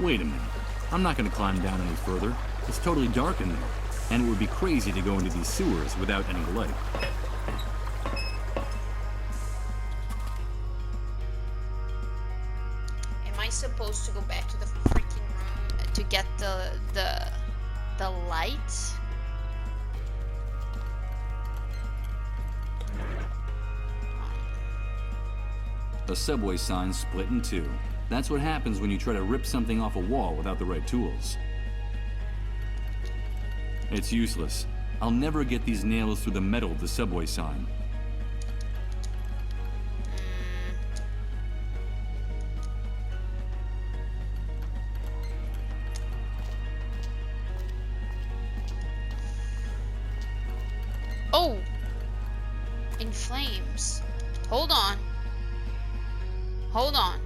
Wait a minute. I'm not going to climb down any further. It's totally dark in there, and it would be crazy to go into these sewers without any light. Am I supposed to go back to the freaking room to get the light? A subway sign split in two. That's what happens when you try to rip something off a wall without the right tools. It's useless. I'll never get these nails through the metal of the subway sign. Oh! In flames. Hold on. Hold on.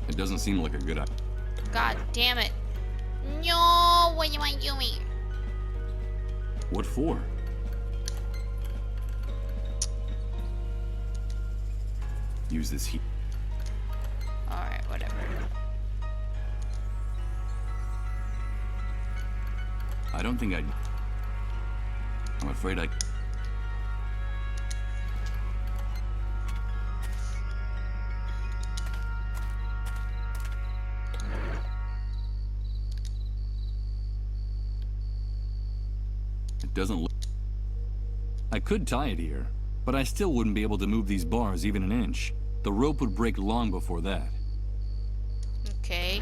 It doesn't seem like a good idea. God damn it. No, what am I doing? What for? Use this heat. Alright, whatever. I don't think I'm afraid I... Doesn't look... I could tie it here, but I still wouldn't be able to move these bars even an inch. The rope would break long before that. Okay.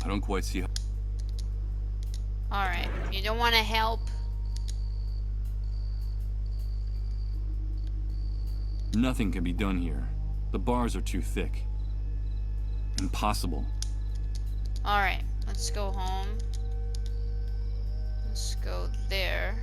I don't quite see how... Alright, you don't want to help? Nothing can be done here. The bars are too thick. Impossible. Alright, let's go home. Let's go there.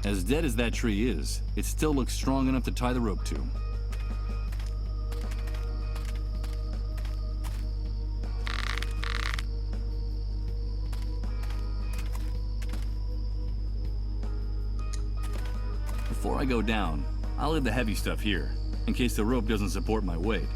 As dead as that tree is, it still looks strong enough to tie the rope to. Before I go down, I'll leave the heavy stuff here, in case the rope doesn't support my weight.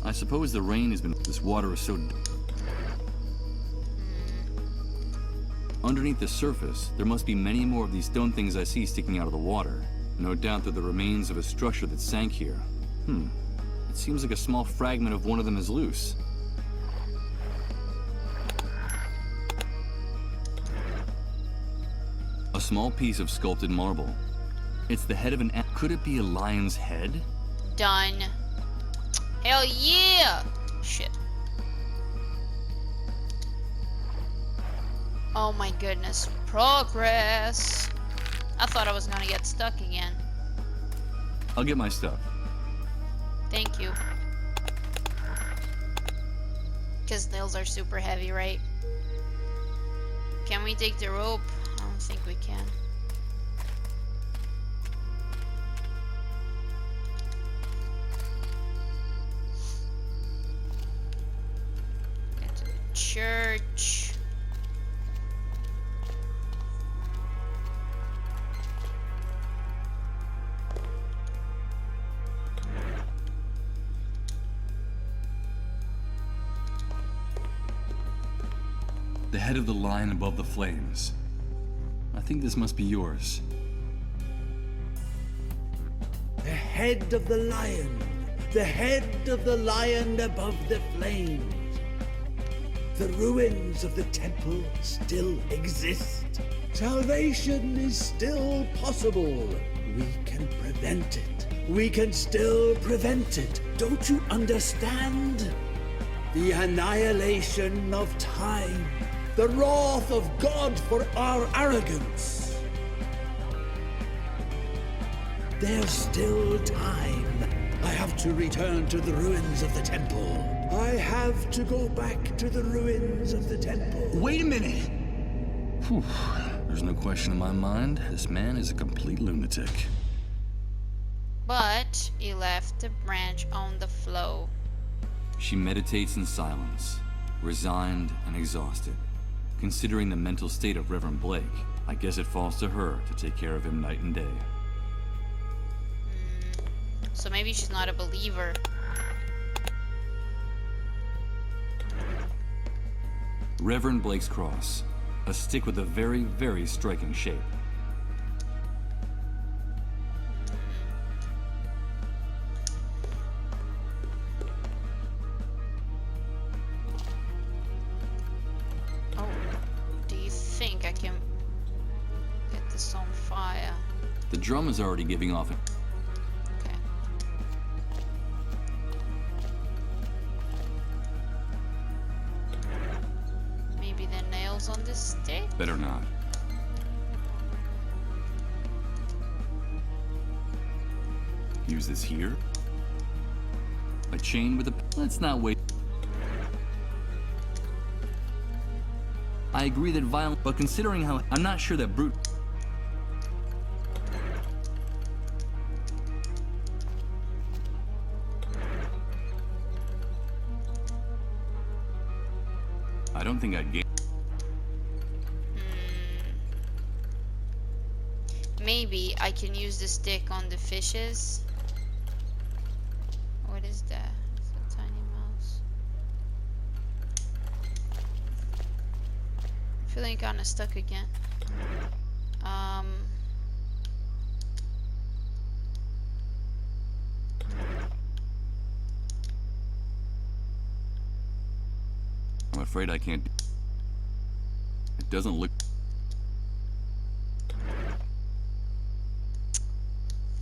I suppose the rain has been... This water is so... Underneath the surface, there must be many more of these stone things I see sticking out of the water. No doubt they're the remains of a structure that sank here. It seems like a small fragment of one of them is loose. A small piece of sculpted marble. It's the head of an... Could it be a lion's head? Done. Hell yeah! Shit. Oh my goodness. Progress! I thought I was gonna get stuck again. I'll get my stuff. Thank you. Because nails are super heavy, right? Can we take the rope? I don't think we can. Get to the church. The head of the lion above the flames. I think this must be yours. The head of the lion. The head of the lion above the flames. The ruins of the temple still exist. Salvation is still possible. We can prevent it. We can still prevent it. Don't you understand? The annihilation of time. The wrath of God for our arrogance. There's still time. I have to return to the ruins of the temple. I have to go back to the ruins of the temple. Wait a minute! Whew. There's no question in my mind. This man is a complete lunatic. But he left the branch on the floor. She meditates in silence, resigned and exhausted. Considering the mental state of Reverend Blake, I guess it falls to her to take care of him night and day. So maybe she's not a believer. Reverend Blake's cross, a stick with a very, very striking shape. Oh, do you think I can get this on fire? The drum is already giving off. Okay. Maybe the nails on this stick? Better not. Use this here. A chain with a... Let's not wait. I agree that violent... But considering how... I'm not sure that brute... I don't think I'd get... Maybe I can use the stick on the fishes. What is that? It's a tiny mouse. I'm feeling kind of stuck again. I'm afraid I can't... It doesn't look...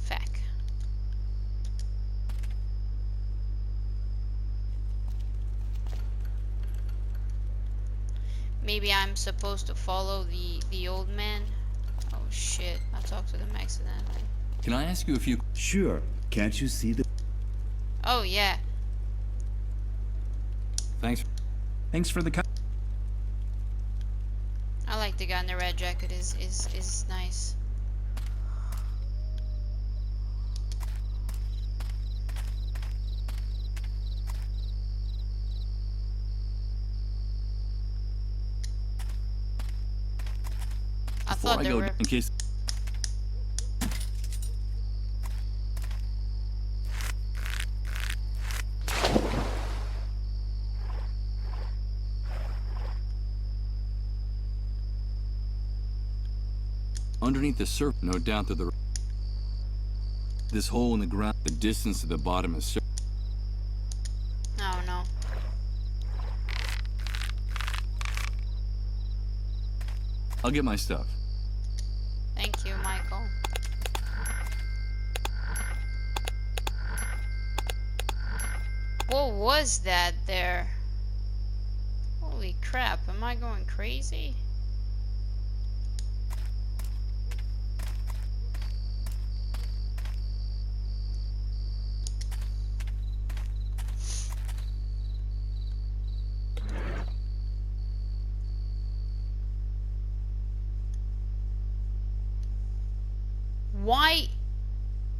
Feck. Maybe I'm supposed to follow the old man. Oh shit! I talked to them accidentally. Can I ask you a few... Sure. Can't you see the... Oh yeah. Thanks. Thanks for the... I like the guy in the red jacket. Is nice. I Before thought I there go, were. in case... Underneath the surface, no doubt that the... This hole in the ground, the distance to the bottom is... Oh no. I'll get my stuff. Thank you, Michael. What was that there? Holy crap, am I going crazy?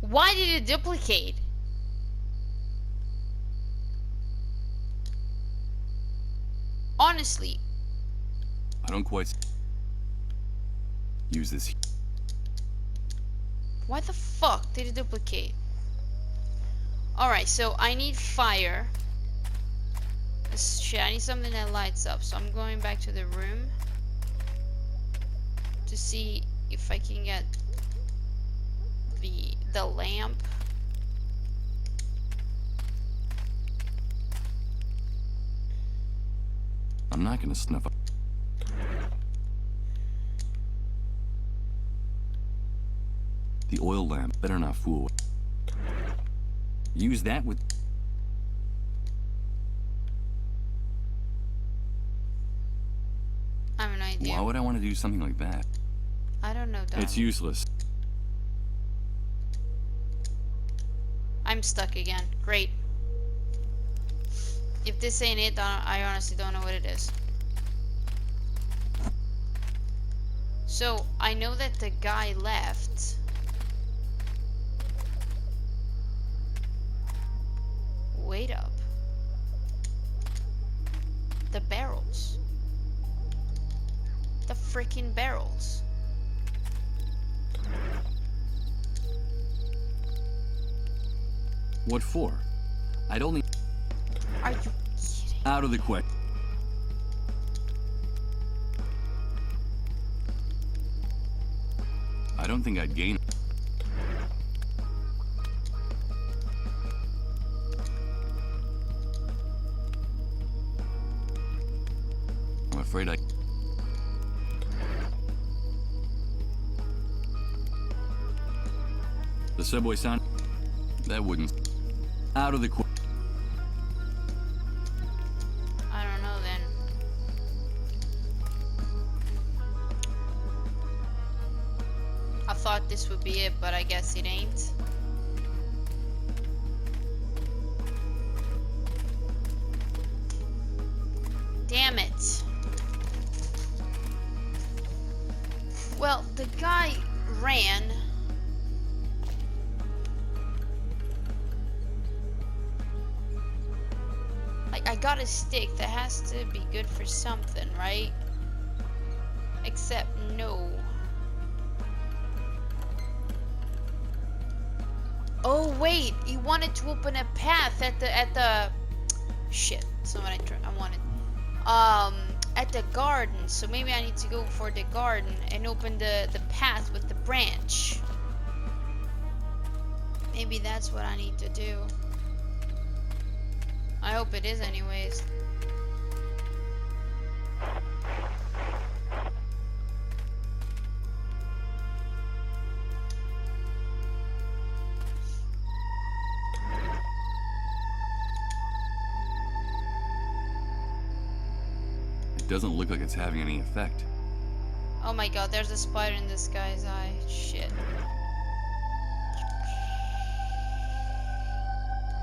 Why did it duplicate? Honestly. I don't quite... Use this... Why the fuck did it duplicate? Alright, so I need fire. Shit, I need something that lights up. So I'm going back to the room to see if I can get the lamp. I'm not gonna snuff up. The oil lamp better not fool. Use that with... I have an idea. Why would I want to do something like that? I don't know, Dom. It's useless. I'm stuck again. Great. If this ain't it, I honestly don't know what it is. So, I know that the guy left. Wait up. The barrels. The freaking barrels. What for? I'd only... Are you kidding? Out of the question. I don't think I'd gain... I'm afraid I... The subway sign? That wouldn't... Out of the question. I don't know then. I thought this would be it, but I guess it ain't. Damn it. Well, the guy ran. Like, I got a stick that has to be good for something, right? Except no. Oh wait, he wanted to open a path at the shit. That's not what I wanted. At the garden. So maybe I need to go for the garden and open the path with the branch. Maybe that's what I need to do. I hope it is anyways. It doesn't look like it's having any effect. Oh my god, there's a spider in this guy's eye. Shit.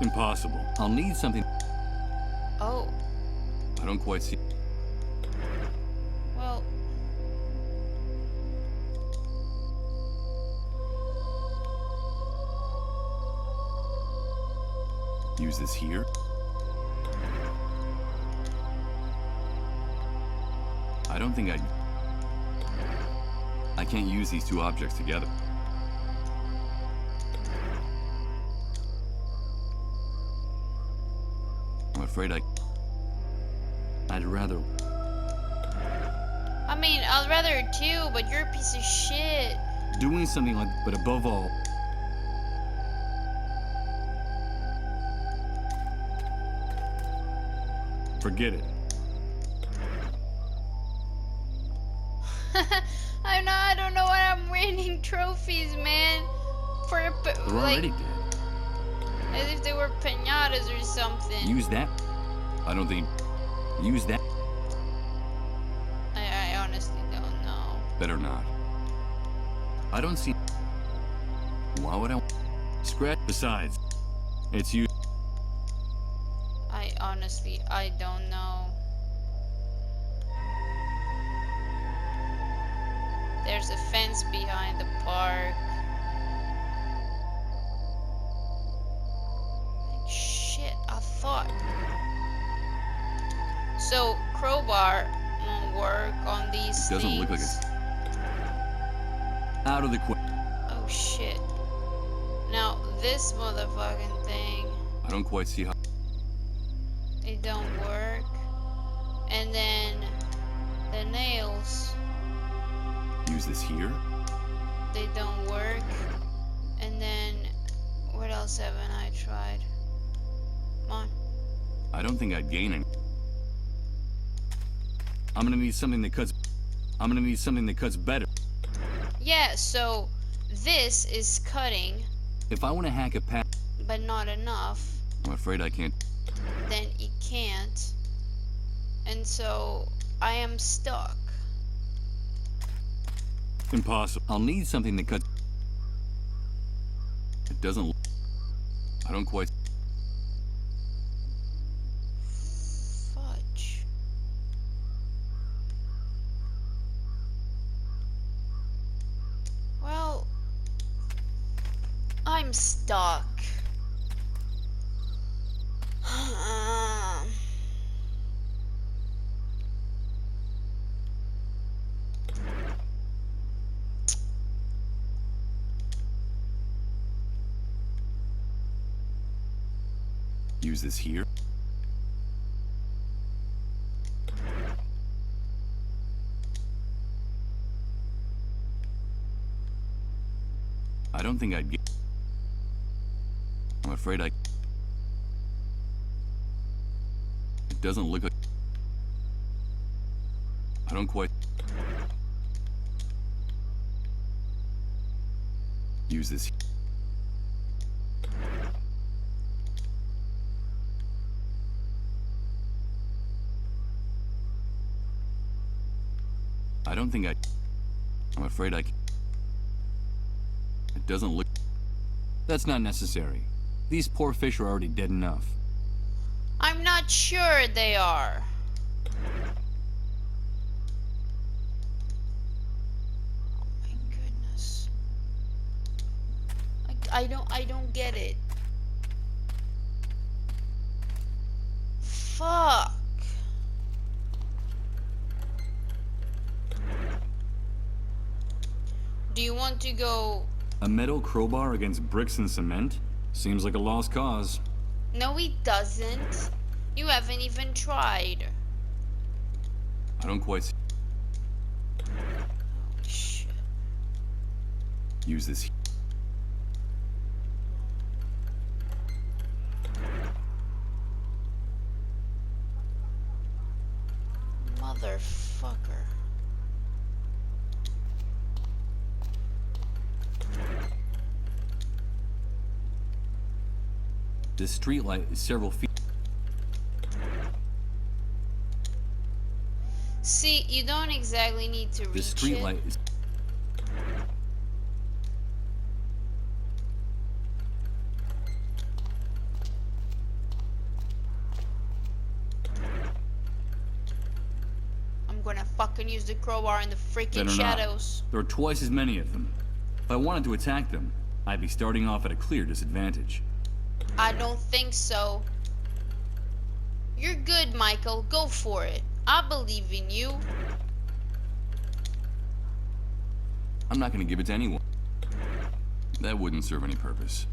Impossible. I'll need something... Oh. I don't quite see... Well. Use this here? I don't think I can't use these two objects together. I'm afraid I'd rather... I mean, I'd rather too, but you're a piece of shit. Doing something like... But above all... Forget it. I don't know why I'm winning trophies, man. For They're like, already dead. as if they were pinatas or something. Use that. I don't think... Use that. I honestly don't know. Better not. I don't see... Why would I... Scratch... Besides, it's you... I don't know. There's a fence behind the park. Shit, I thought. So, crowbar won't work on these It doesn't things. look like it's... Out of the Oh shit. Now, this motherfucking thing, I don't quite see how... it don't work. And then the nails, Use this here? they don't work. And then what else haven't I tried? Come on. I don't think I'd gain any. I'm gonna need something that cuts... I'm gonna need something that cuts better. Yeah, so this is cutting, If I want to hack a path... but not enough. I'm afraid I can't... Then it can't. And so I am stuck. Impossible. I'll need something that cuts... It doesn't... I don't quite... I'm stuck. Use this here. I don't think I'd get... I'm afraid I... It doesn't look like... I don't quite... Use this... I don't think I... I'm afraid I... It doesn't look... That's not necessary. These poor fish are already dead enough. I'm not sure they are. Oh my goodness. I don't get it. Fuck. Do you want to go? A metal crowbar against bricks and cement? Seems like a lost cause. No, he doesn't. You haven't even tried. I don't quite see... Shit. Use this... Motherfucker. This streetlight is several feet... See, you don't exactly need to reach This it. streetlight is... I'm gonna fucking use the crowbar in the freaking Better not. shadows. There are twice as many of them. If I wanted to attack them, I'd be starting off at a clear disadvantage. I don't think so. You're good, Michael. Go for it. I believe in you. I'm not gonna give it to anyone. That wouldn't serve any purpose.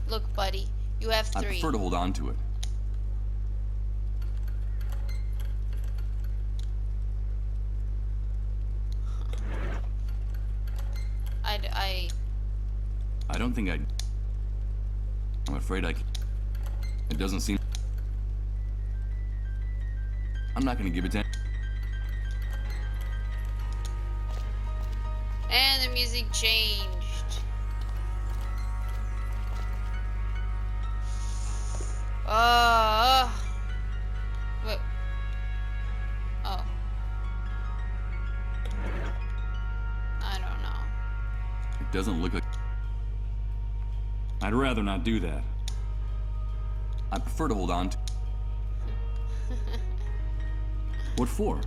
Look, buddy. You have I 3. prefer to hold on to it. I don't think I'd... I'm afraid I... It doesn't seem... I'm not gonna give it to... And the music changed. Wait. Oh. I don't know. It doesn't look like... I'd rather not do that. I prefer to hold on to... What for?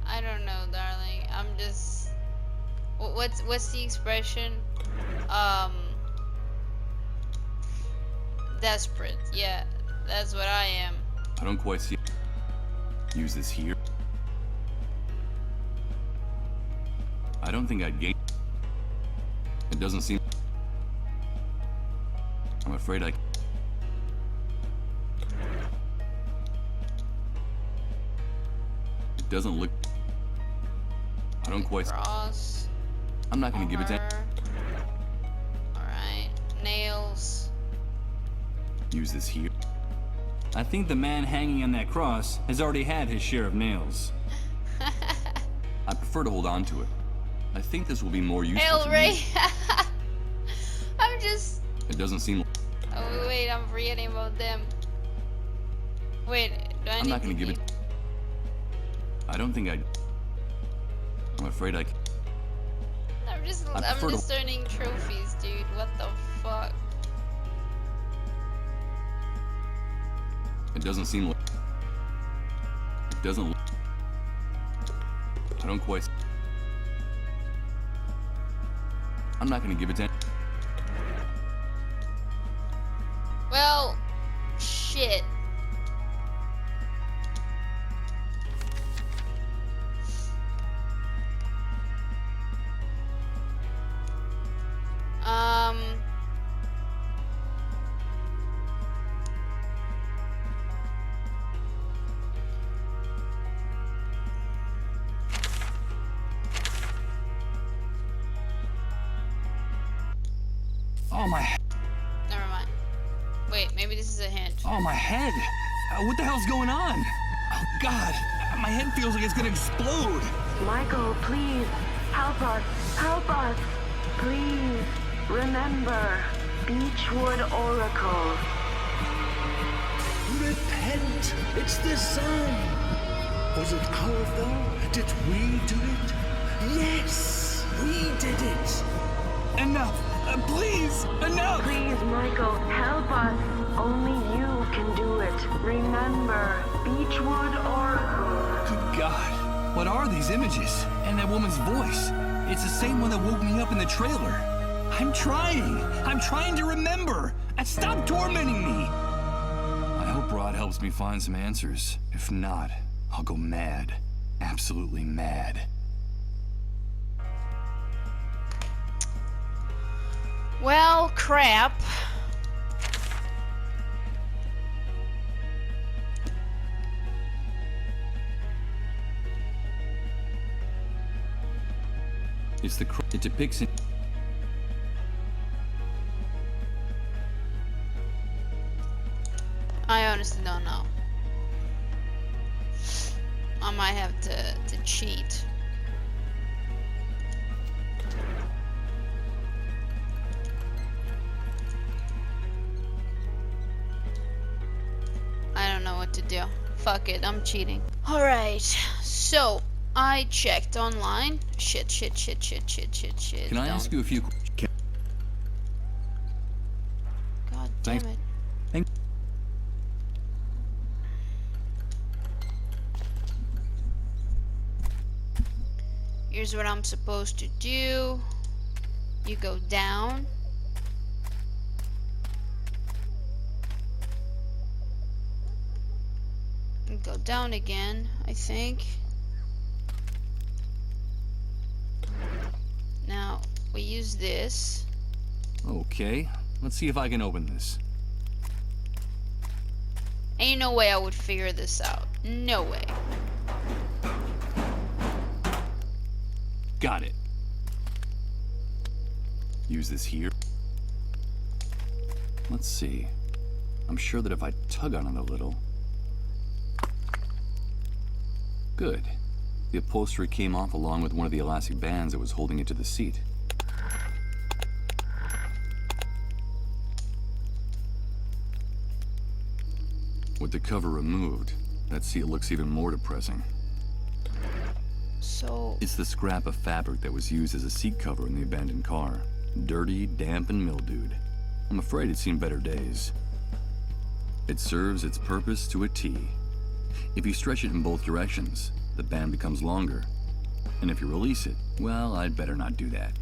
I don't know, darling. I'm just... What's the expression? Desperate. Yeah, that's what I am. I don't quite see... Use this here. I don't think I'd gain... It doesn't seem... I'm afraid I... It doesn't look... I don't quite... Cross. I'm not gonna give it to... Alright. Nails. Use this here. I think the man hanging on that cross has already had his share of nails. I prefer to hold on to it. I think this will be more useful Hail to Ray! me. I'm just... It doesn't seem... Oh, wait, I'm forgetting about them. Wait, do I I'm need not to gonna give it... keep... I don't think I'd... I'm afraid I... I'm I prefer just to- earning trophies, dude. What the fuck? It doesn't seem like... It doesn't look... I don't quite... I'm not gonna give it to... Oh, my Never mind. Wait, maybe this is a hint. Oh, my head! What the hell's going on? Oh, God! My head feels like it's gonna explode! Michael, please, help us, help us. Please, remember, Beechwood Oracle. Repent! It's the sun! Was it our fault? Did we do it? Yes! We did it! Enough! Please! Enough! Please, Michael, help us. Only you can do it. Remember, Beechwood Oracle. Good God! What are these images? And that woman's voice? It's the same one that woke me up in the trailer. I'm trying to remember! And stop tormenting me! I hope Rod helps me find some answers. If not, I'll go mad. Absolutely mad. Well, crap. It depicts it. I honestly don't know. I might have to cheat. I don't know what to do. Fuck it, I'm cheating. Alright, so I checked online. Shit. Can I ask you a few questions? God damn Thanks. it. Here's what I'm supposed to do. You go down. And go down again, I think. Now, we use this. Okay, let's see if I can open this. Ain't no way I would figure this out. No way. Got it. Use this here. Let's see. I'm sure that if I tug on it a little... Good. The upholstery came off along with one of the elastic bands that was holding it to the seat. With the cover removed, that seat looks even more depressing. So, It's the scrap of fabric that was used as a seat cover in the abandoned car. Dirty, damp, and mildewed. I'm afraid it's seen better days. It serves its purpose to a T. If you stretch it in both directions, the band becomes longer. And if you release it, well, I'd better not do that.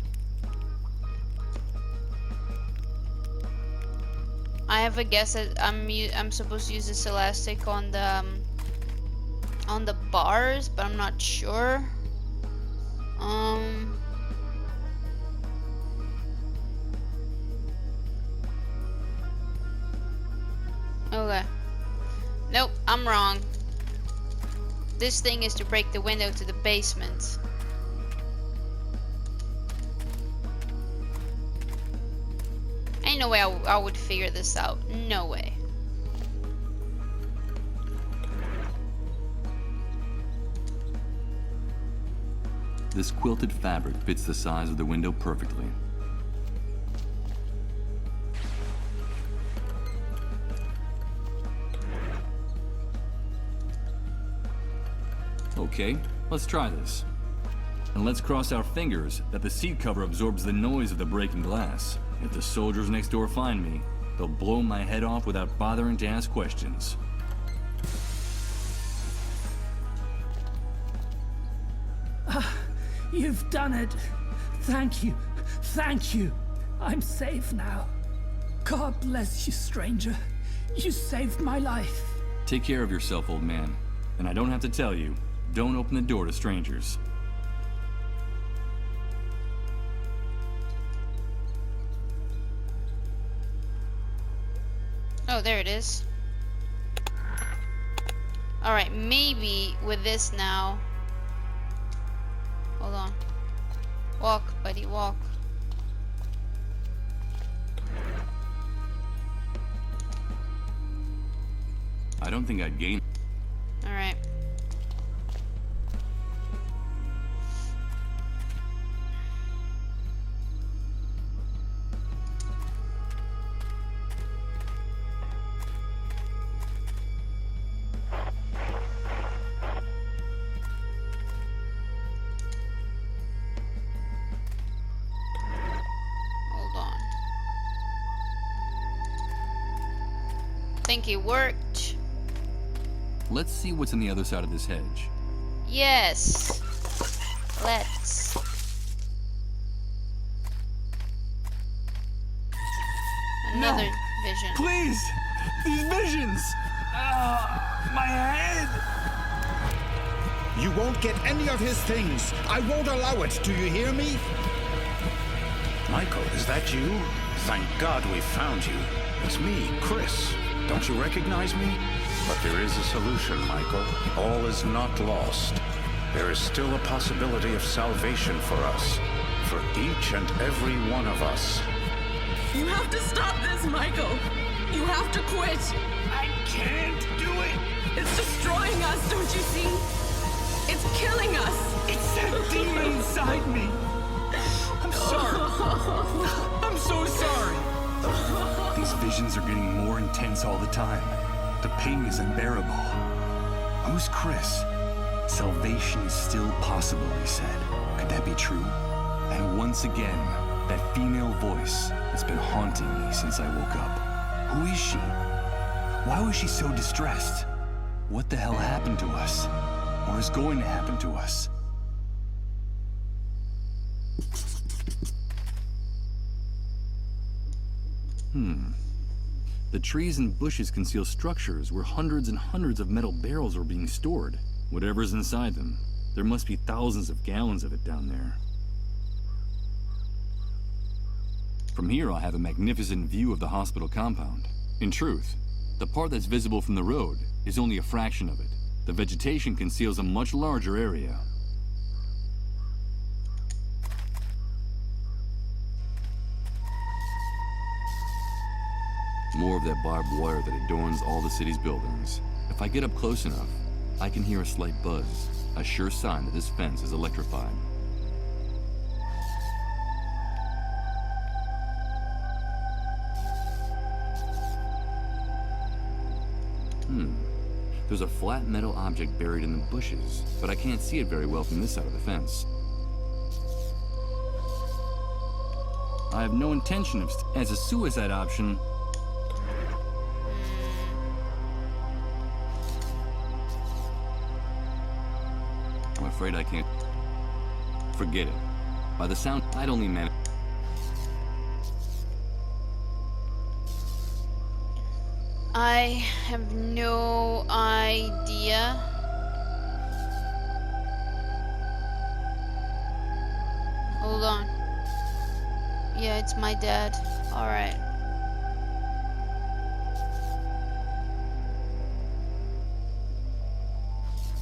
I have a guess that I'm supposed to use this elastic on the bars, but I'm not sure. Okay. Nope, I'm wrong. This thing is to break the window to the basement. Ain't no way I would figure this out. No way. This quilted fabric fits the size of the window perfectly. Okay, let's try this. And let's cross our fingers that the seat cover absorbs the noise of the breaking glass. If the soldiers next door find me, they'll blow my head off without bothering to ask questions. You've done it. Thank you. Thank you. I'm safe now. God bless you, stranger. You saved my life. Take care of yourself, old man. And I don't have to tell you, don't open the door to strangers. Oh, there it is. Alright, maybe with this now. Hold on. Walk, buddy, walk. I don't think I'd gain. Alright. Hold on. Think it worked. Let's see what's on the other side of this hedge. Yes. Let's. Another vision. Please! These visions! My head! You won't get any of his things. I won't allow it. Do you hear me? Michael, is that you? Thank God we found you. It's me, Chris. Don't you recognize me? But there is a solution, Michael. All is not lost. There is still a possibility of salvation for us. For each and every one of us. You have to stop this, Michael. You have to quit. I can't do it. It's destroying us, don't you see? It's killing us. It's that demon inside me. I'm sorry. I'm so sorry. These visions are getting more intense all the time. The pain is unbearable. Who's Chris? Salvation is still possible, he said. Could that be true? And once again, that female voice has been haunting me since I woke up. Who is she? Why was she so distressed? What the hell happened to us? Or is going to happen to us? The trees and bushes conceal structures where hundreds and hundreds of metal barrels are being stored. Whatever's inside them, there must be thousands of gallons of it down there. From here, I'll have a magnificent view of the hospital compound. In truth, the part that's visible from the road is only a fraction of it. The vegetation conceals a much larger area. More of that barbed wire that adorns all the city's buildings. If I get up close enough, I can hear a slight buzz, a sure sign that this fence is electrified. There's a flat metal object buried in the bushes, but I can't see it very well from this side of the fence. I have no intention of as a suicide option. I'm afraid I can't. Forget it. By the sound, I'd only manage. I have no idea. Hold on. Yeah, it's my dad. Alright.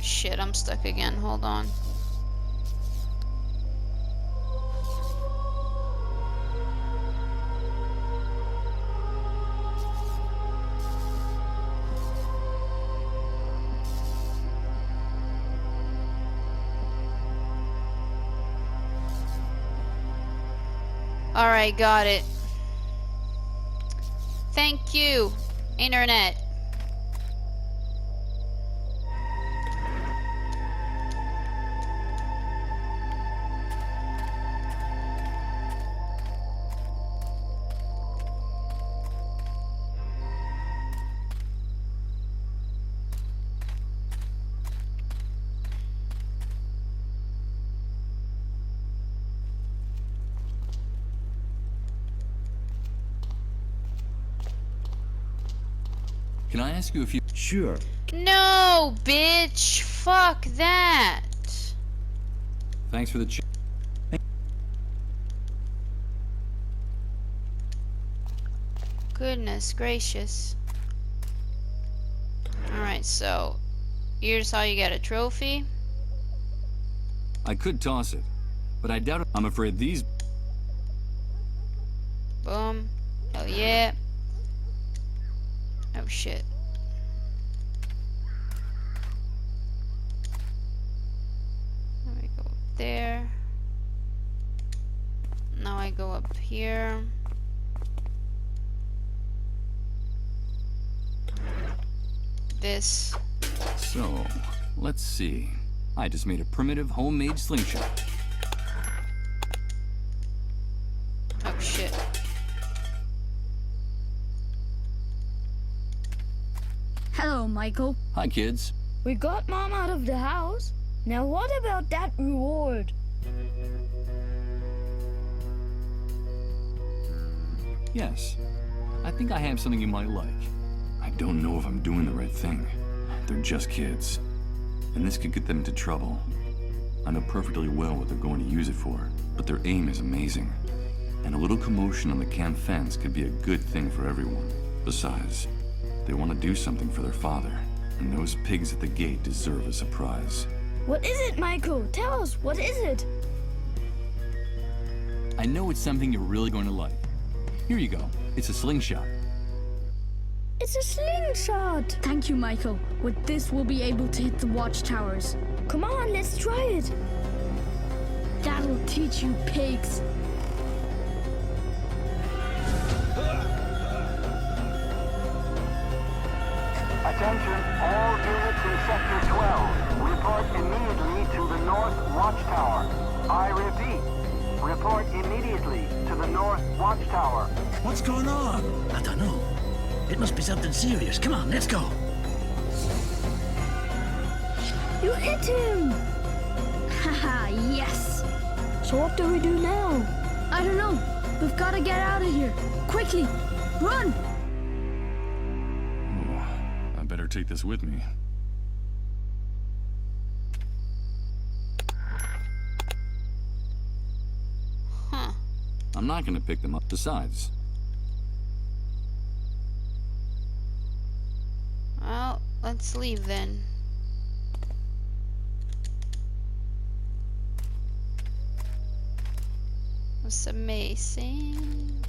Shit, I'm stuck again. Hold on. Alright, got it. Thank you, Internet. Can I ask you a few? Sure. No, bitch. Fuck that. Thanks for the Goodness gracious. Alright, so here's how you get a trophy. I could toss it, but I doubt it. I'm afraid these. Boom. Hell yeah. Oh shit. there. Now I go up here. This. So, let's see. I just made a primitive homemade slingshot. Oh shit. Hello, Michael. Hi, kids. We got Mom out of the house. Now what about that reward? Yes. I think I have something you might like. I don't know if I'm doing the right thing. They're just kids. And this could get them into trouble. I know perfectly well what they're going to use it for, but their aim is amazing. And a little commotion on the camp fence could be a good thing for everyone. Besides, they want to do something for their father, and those pigs at the gate deserve a surprise. What is it, Michael? Tell us, what is it? I know it's something you're really going to like. Here you go. It's a slingshot. It's a slingshot! Thank you, Michael. With this, we'll be able to hit the watchtowers. Come on, let's try it! That'll teach you, pigs! Attention, all units in Sector 12. Report immediately to the North Watchtower. I repeat, report immediately to the North Watchtower. What's going on? I don't know. It must be something serious. Come on, let's go. You hit him! Haha, yes! So what do we do now? I don't know. We've got to get out of here. Quickly! Run! I better take this with me. Huh. I'm not gonna pick them up. Besides, Well, let's leave then. That's amazing.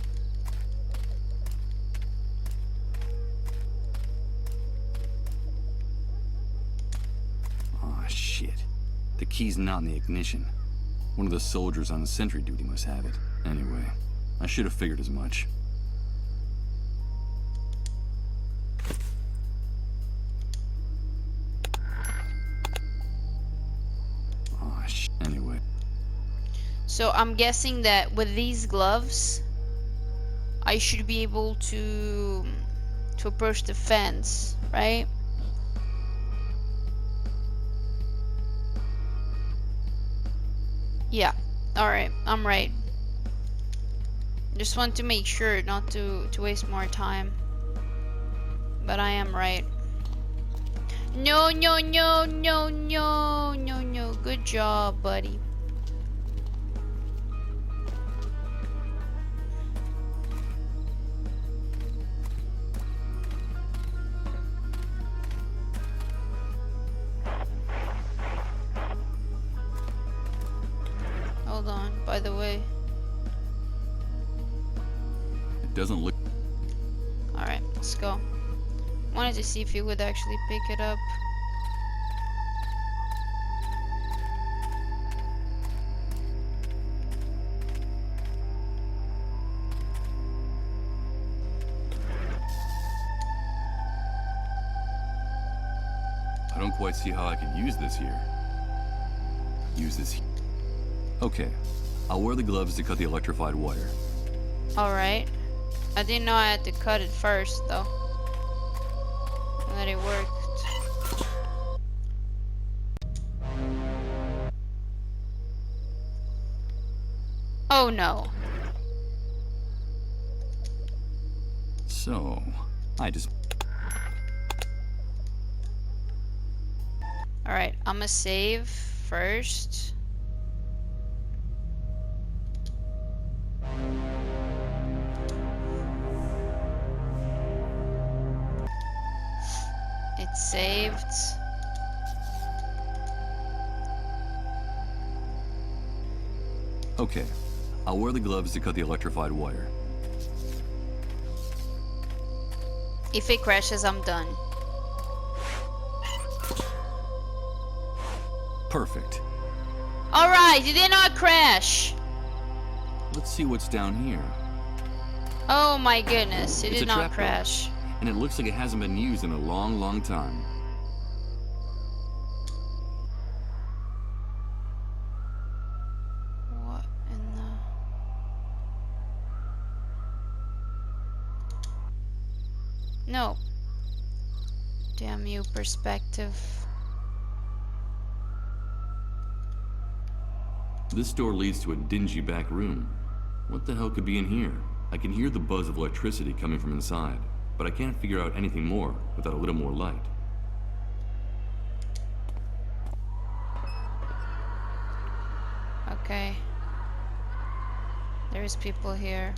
oh shit. The key's not in the ignition. One of the soldiers on sentry duty must have it. Anyway, I should have figured as much. Anyway. So I'm guessing that with these gloves, I should be able to approach the fence, right? Yeah. All right. I'm right. Just want to make sure not to waste more time. But I am right. No, no, no, no, no, no, no. Good job, buddy. Hold on, by the way. It doesn't look... Alright, let's go. Wanted to see if you would actually pick it up. I don't quite see how I could use this here. Use this here. Okay, I'll wear the gloves to cut the electrified wire. Alright. I didn't know I had to cut it first, though. And that it worked. Oh no. So, I just... Alright, I'ma save first. It's saved. Okay, I'll wear the gloves to cut the electrified wire. If it crashes, I'm done. Perfect. Alright, you did not crash. Let's see what's down here. Oh my goodness, it It's did a not trap door, crash. and it looks like it hasn't been used in a long, long time. What in the... No. Damn you, perspective. This door leads to a dingy back room. What the hell could be in here? I can hear the buzz of electricity coming from inside, but I can't figure out anything more without a little more light. Okay. There's people here.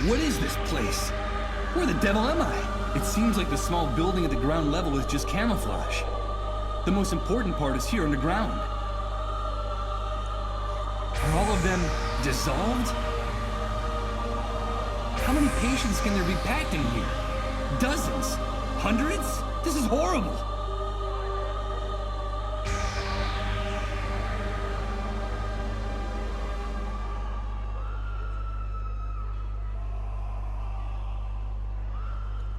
What is this place? Where the devil am I? It seems like the small building at the ground level is just camouflage. The most important part is here underground. Are all of them dissolved? How many patients can there be packed in here? Dozens? Hundreds? This is horrible!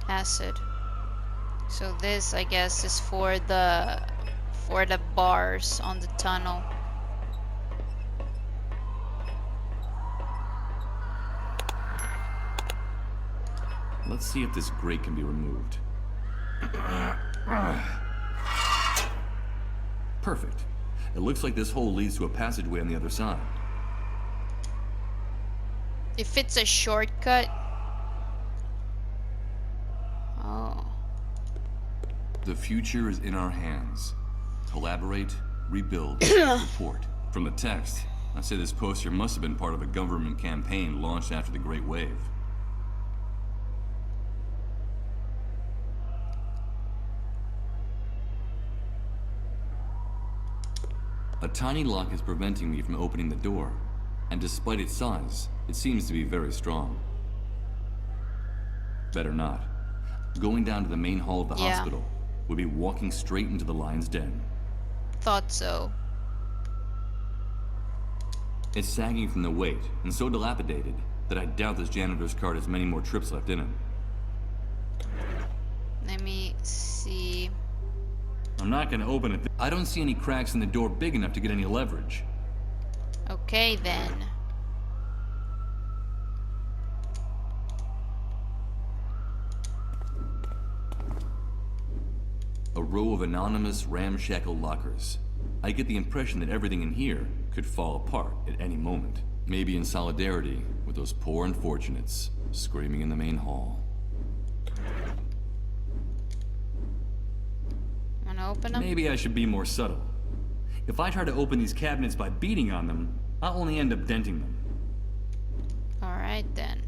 Acid. So this, I guess, is for the bars on the tunnel. Let's see if this grate can be removed. Perfect. It looks like this hole leads to a passageway on the other side. If it's a shortcut. Oh. The future is in our hands. Collaborate, rebuild, report. From the text, I say this poster must have been part of a government campaign launched after the Great Wave. A tiny lock is preventing me from opening the door, and despite its size, it seems to be very strong. Better not. Going down to the main hall of the hospital would be walking straight into the lion's den. Thought so. It's sagging from the weight, and so dilapidated that I doubt this janitor's cart has many more trips left in it. Let me see. I'm not gonna open it. I don't see any cracks in the door big enough to get any leverage. Okay then. A row of anonymous ramshackle lockers. I get the impression that everything in here could fall apart at any moment. Maybe in solidarity with those poor unfortunates screaming in the main hall. Wanna open them? Maybe I should be more subtle. If I try to open these cabinets by beating on them, I'll only end up denting them. Alright then.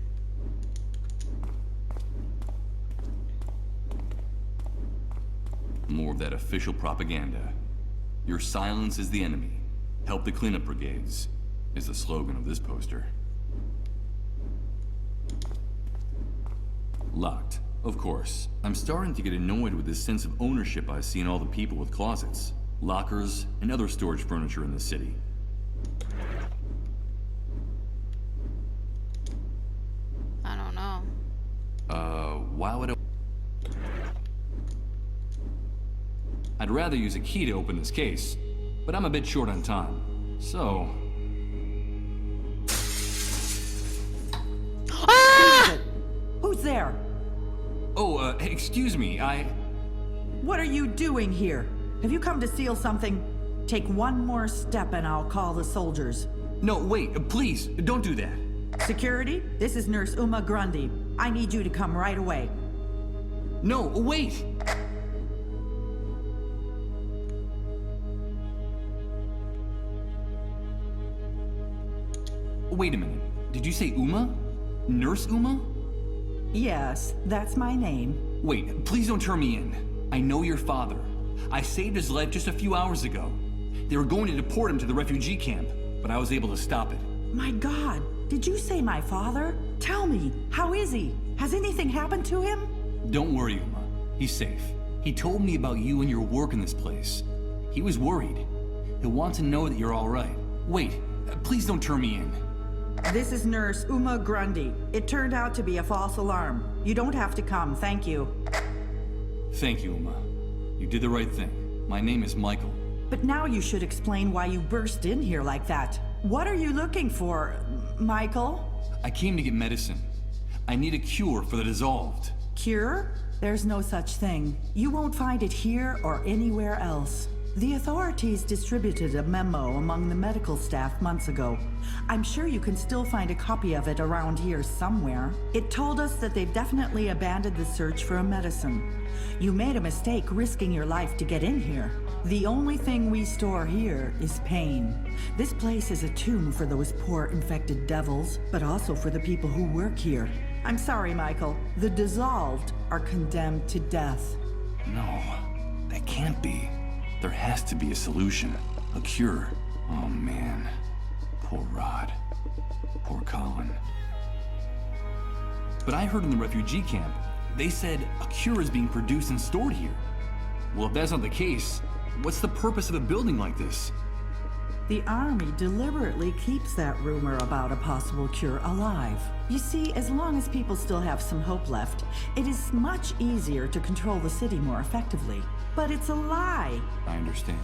More of that official propaganda. Your silence is the enemy. Help the cleanup brigades, is the slogan of this poster. Locked, of course. I'm starting to get annoyed with this sense of ownership I see in all the people with closets, lockers, and other storage furniture in the city. I don't know. Why would I... I'd rather use a key to open this case, but I'm a bit short on time. So... Ah! Who's there? Oh, excuse me, What are you doing here? Have you come to steal something? Take one more step and I'll call the soldiers. No, wait, please, don't do that. Security, this is Nurse Uma Grundy. I need you to come right away. No, wait! Wait a minute. Did you say Uma? Nurse Uma? Yes, that's my name. Wait, please don't turn me in. I know your father. I saved his life just a few hours ago. They were going to deport him to the refugee camp, but I was able to stop it. My God, did you say my father? Tell me, how is he? Has anything happened to him? Don't worry, Uma. He's safe. He told me about you and your work in this place. He was worried. He'll want to know that you're all right. Wait, please don't turn me in. This is Nurse Uma Grundy. It turned out to be a false alarm. You don't have to come, thank you. Thank you, Uma. You did the right thing. My name is Michael. But now you should explain why you burst in here like that. What are you looking for, Michael? I came to get medicine. I need a cure for the dissolved. Cure? There's no such thing. You won't find it here or anywhere else. The authorities distributed a memo among the medical staff months ago. I'm sure you can still find a copy of it around here somewhere. It told us that they've definitely abandoned the search for a medicine. You made a mistake risking your life to get in here. The only thing we store here is pain. This place is a tomb for those poor infected devils, but also for the people who work here. I'm sorry, Michael. The dissolved are condemned to death. No, that can't be. There has to be a solution. A cure. Oh, man. Poor Rod. Poor Colin. But I heard in the refugee camp, they said a cure is being produced and stored here. Well, if that's not the case, what's the purpose of a building like this? The Army deliberately keeps that rumor about a possible cure alive. You see, as long as people still have some hope left, it is much easier to control the city more effectively. But it's a lie. I understand.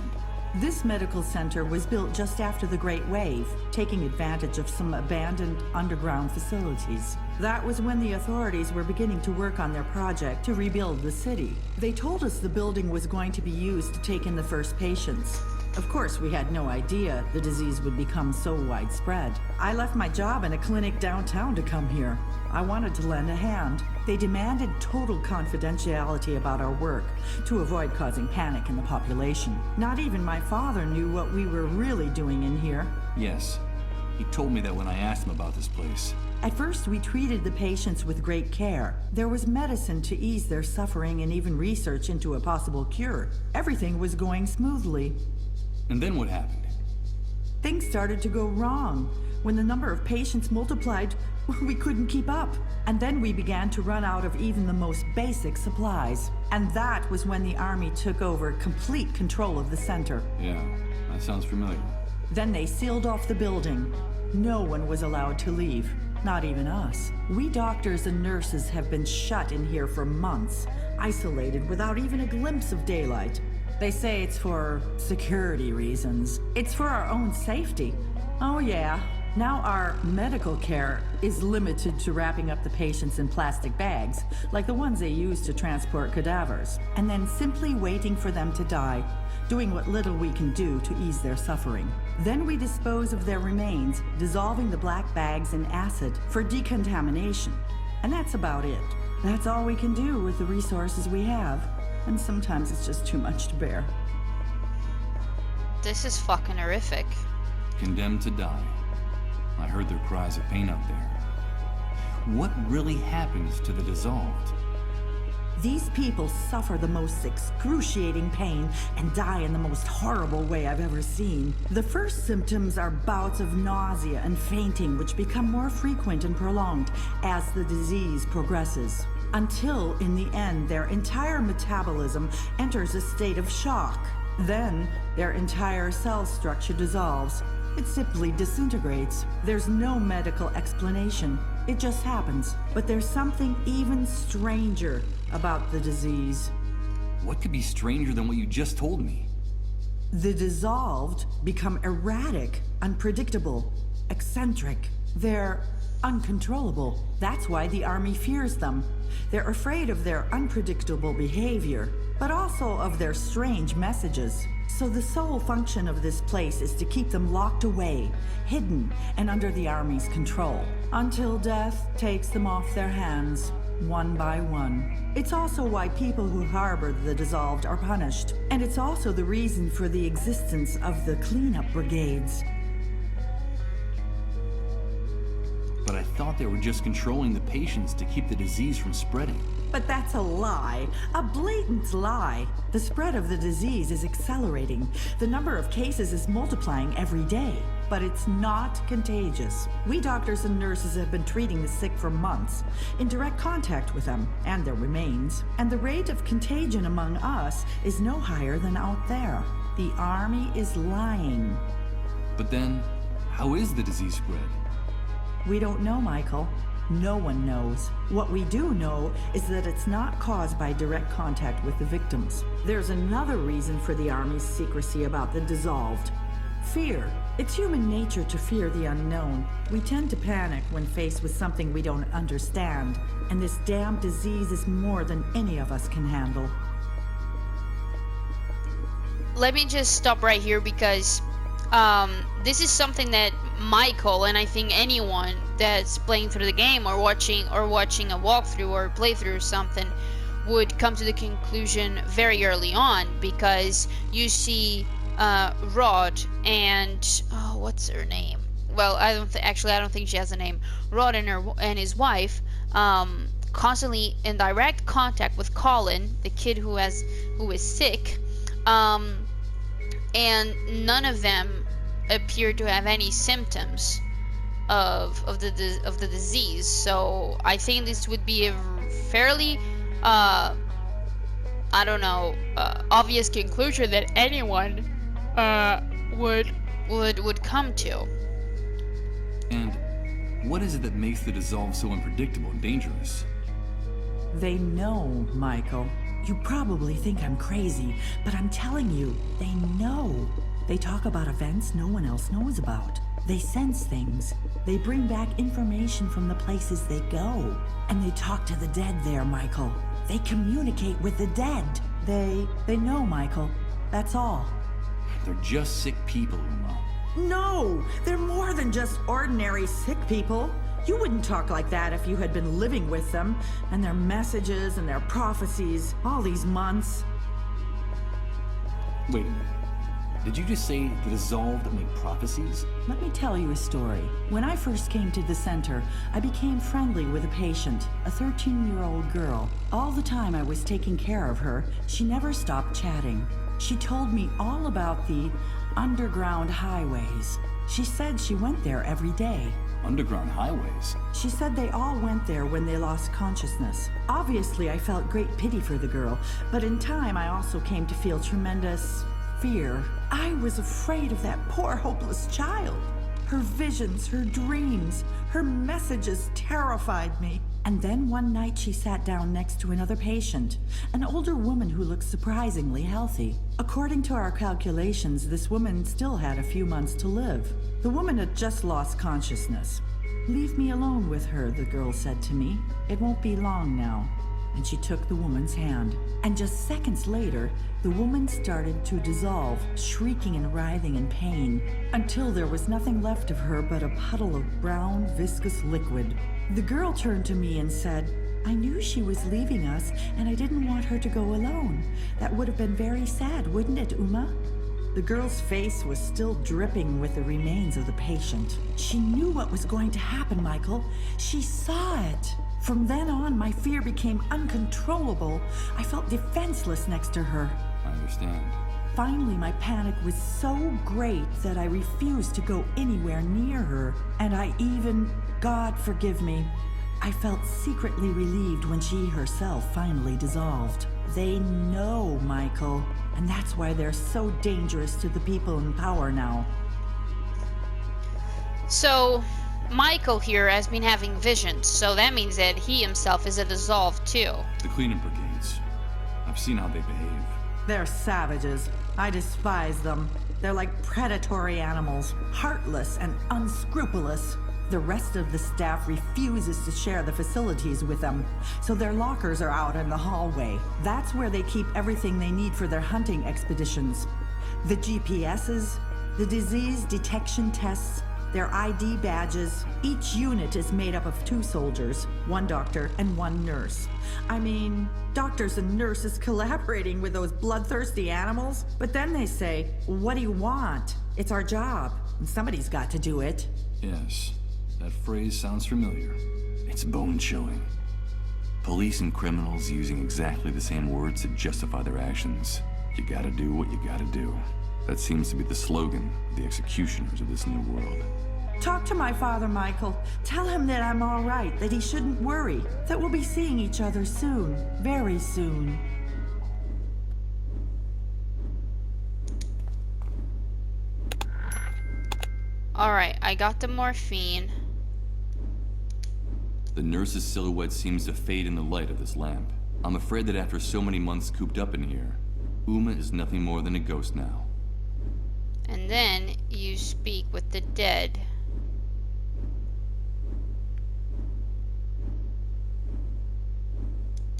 This medical center was built just after the Great Wave, taking advantage of some abandoned underground facilities. That was when the authorities were beginning to work on their project to rebuild the city. They told us the building was going to be used to take in the first patients. Of course, we had no idea the disease would become so widespread. I left my job in a clinic downtown to come here. I wanted to lend a hand. They demanded total confidentiality about our work to avoid causing panic in the population. Not even my father knew what we were really doing in here. Yes. He told me that when I asked him about this place. At first, we treated the patients with great care. There was medicine to ease their suffering and even research into a possible cure. Everything was going smoothly. And then what happened? Things started to go wrong. When the number of patients multiplied, we couldn't keep up. And then we began to run out of even the most basic supplies. And that was when the Army took over complete control of the center. Yeah, that sounds familiar. Then they sealed off the building. No one was allowed to leave, not even us. We doctors and nurses have been shut in here for months, isolated without even a glimpse of daylight. They say it's for security reasons. It's for our own safety. Oh yeah. Now our medical care is limited to wrapping up the patients in plastic bags, like the ones they use to transport cadavers, and then simply waiting for them to die, doing what little we can do to ease their suffering. Then we dispose of their remains, dissolving the black bags in acid for decontamination. And that's about it. That's all we can do with the resources we have. And sometimes it's just too much to bear. This is fucking horrific. Condemned to die. I heard their cries of pain out there. What really happens to the dissolved? These people suffer the most excruciating pain and die in the most horrible way I've ever seen. The first symptoms are bouts of nausea and fainting, which become more frequent and prolonged as the disease progresses. Until, in the end, their entire metabolism enters a state of shock. Then, their entire cell structure dissolves. It simply disintegrates. There's no medical explanation. It just happens. But there's something even stranger about the disease. What could be stranger than what you just told me? The dissolved become erratic, unpredictable, eccentric. They're uncontrollable. That's why the Army fears them. They're afraid of their unpredictable behavior, but also of their strange messages. So the sole function of this place is to keep them locked away, hidden, and under the Army's control, until death takes them off their hands, one by one. It's also why people who harbor the dissolved are punished, and it's also the reason for the existence of the cleanup brigades. But I thought they were just controlling the patients to keep the disease from spreading. But that's a lie, a blatant lie. The spread of the disease is accelerating. The number of cases is multiplying every day. But it's not contagious. We doctors and nurses have been treating the sick for months, in direct contact with them and their remains. And the rate of contagion among us is no higher than out there. The army is lying. But then, how is the disease spread? We don't know, Michael. No one knows. What we do know is that it's not caused by direct contact with the victims. There's another reason for the Army's secrecy about the dissolved. Fear. It's human nature to fear the unknown. We tend to panic when faced with something we don't understand. And this damn disease is more than any of us can handle. Let me just stop right here because this is something that Michael and I think anyone that's playing through the game or watching a walkthrough or playthrough or something would come to the conclusion very early on, because you see Rod and what's her name? Well, I don't think she has a name. Rod and his wife constantly in direct contact with Colin, the kid who is sick, and none of them appear to have any symptoms of the disease. So I think this would be a fairly obvious conclusion that anyone would come to. And what is it that makes the dissolve so unpredictable and dangerous? They know, Michael. You probably think I'm crazy, but I'm telling you, they know. They talk about events no one else knows about. They sense things. They bring back information from the places they go. And they talk to the dead there, Michael. They communicate with the dead. They know, Michael. That's all. They're just sick people, Uma. No! They're more than just ordinary sick people. You wouldn't talk like that if you had been living with them, and their messages and their prophecies all these months. Wait a minute. Did you just say the dissolved make prophecies? Let me tell you a story. When I first came to the center, I became friendly with a patient, a 13-year-old girl. All the time I was taking care of her, she never stopped chatting. She told me all about the underground highways. She said she went there every day. Underground highways? She said they all went there when they lost consciousness. Obviously, I felt great pity for the girl, but in time I also came to feel tremendous fear. I was afraid of that poor, hopeless child. Her visions, her dreams, her messages terrified me. And then one night she sat down next to another patient, an older woman who looked surprisingly healthy. According to our calculations, this woman still had a few months to live. The woman had just lost consciousness. "Leave me alone with her," the girl said to me. "It won't be long now." And she took the woman's hand. And just seconds later, the woman started to dissolve, shrieking and writhing in pain, until there was nothing left of her but a puddle of brown, viscous liquid. The girl turned to me and said, "I knew she was leaving us, and I didn't want her to go alone. That would have been very sad, wouldn't it, Uma?" The girl's face was still dripping with the remains of the patient. She knew what was going to happen, Michael. She saw it. From then on, my fear became uncontrollable. I felt defenseless next to her. I understand. Finally, my panic was so great that I refused to go anywhere near her. And I even, God forgive me, I felt secretly relieved when she herself finally dissolved. They know, Michael, and that's why they're so dangerous to the people in power now. So, Michael here has been having visions, so that means that he himself is a dissolved too. The cleanup brigades. I've seen how they behave. They're savages. I despise them. They're like predatory animals, heartless and unscrupulous. The rest of the staff refuses to share the facilities with them, so their lockers are out in the hallway. That's where they keep everything they need for their hunting expeditions. The GPSs, the disease detection tests, their ID badges. Each unit is made up of 2 soldiers, 1 doctor and 1 nurse. I mean, doctors and nurses collaborating with those bloodthirsty animals, but then they say, "What do you want? It's our job, and somebody's got to do it." Yes, that phrase sounds familiar. It's bone-chilling. Police and criminals using exactly the same words to justify their actions. You gotta do what you gotta do. That seems to be the slogan of the executioners of this new world. Talk to my father, Michael. Tell him that I'm all right, that he shouldn't worry, that we'll be seeing each other soon, very soon. Alright, I got the morphine. The nurse's silhouette seems to fade in the light of this lamp. I'm afraid that after so many months cooped up in here, Uma is nothing more than a ghost now. And then you speak with the dead.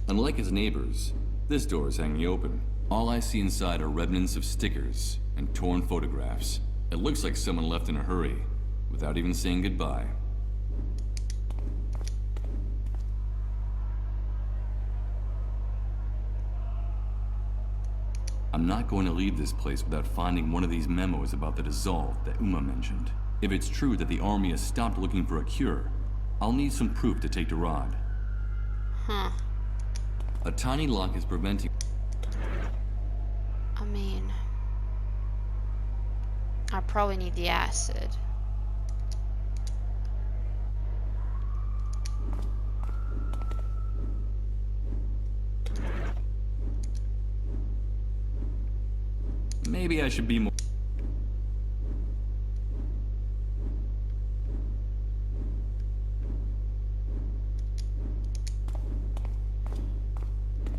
Unlike his neighbors, this door is hanging open. All I see inside are remnants of stickers and torn photographs. It looks like someone left in a hurry, without even saying goodbye. I'm not going to leave this place without finding one of these memos about the dissolve that Uma mentioned. If it's true that the army has stopped looking for a cure, I'll need some proof to take to Rod. Huh. A tiny lock is preventing... I mean... I probably need the acid. Maybe I should be more...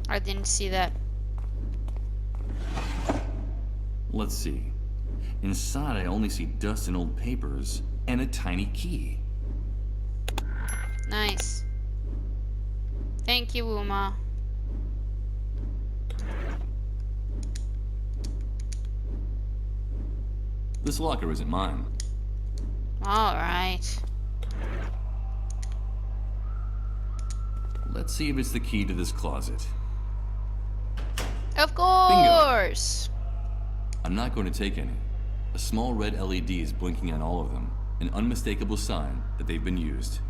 I didn't see that. Let's see. Inside I only see dust and old papers, and a tiny key. Nice. Thank you, Uma. This locker isn't mine. Alright. Let's see if it's the key to this closet. Of course! Bingo. I'm not going to take any. A small red LED is blinking on all of them, an unmistakable sign that they've been used.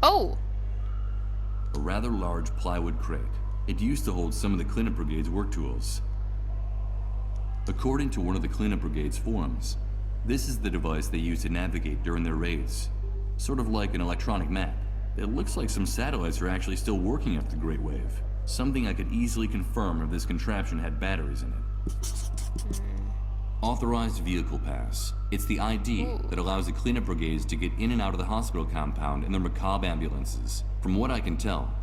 Oh! A rather large plywood crate. It used to hold some of the cleanup brigade's work tools. According to one of the cleanup brigade's forums, this is the device they use to navigate during their raids. Sort of like an electronic map. It looks like some satellites are actually still working after the Great Wave. Something I could easily confirm if this contraption had batteries in it. Authorized Vehicle Pass. It's the ID that allows the cleanup brigades to get in and out of the hospital compound in their macabre ambulances. From what I can tell,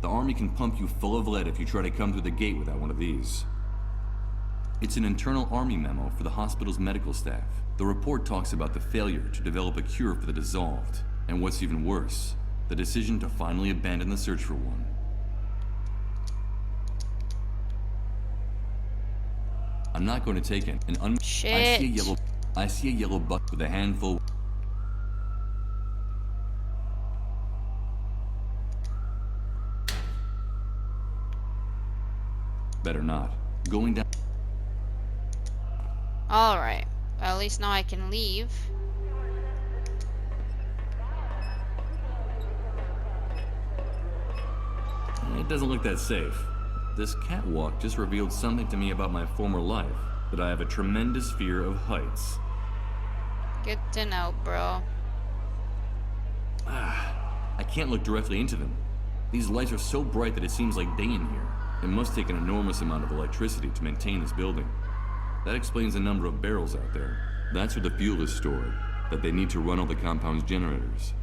the Army can pump you full of lead if you try to come through the gate without one of these. It's an internal Army memo for the hospital's medical staff. The report talks about the failure to develop a cure for the dissolved, and what's even worse, the decision to finally abandon the search for one. I'm not going to take it. Shit. I see a yellow bucket with a handful. Better not. Going down. Alright. Well, at least now I can leave. It doesn't look that safe. This catwalk just revealed something to me about my former life, that I have a tremendous fear of heights. Good to know, bro. I can't look directly into them. These lights are so bright that it seems like day in here. It must take an enormous amount of electricity to maintain this building. That explains the number of barrels out there. That's where the fuel is stored, that they need to run all the compound's generators.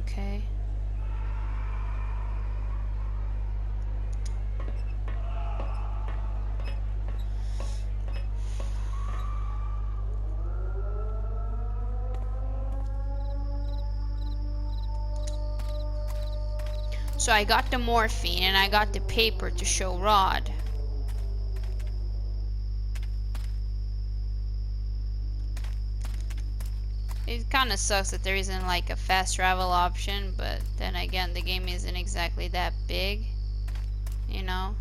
Okay. So I got the morphine and I got the paper to show Rod. It kind of sucks that there isn't like a fast travel option, but then again, the game isn't exactly that big, you know?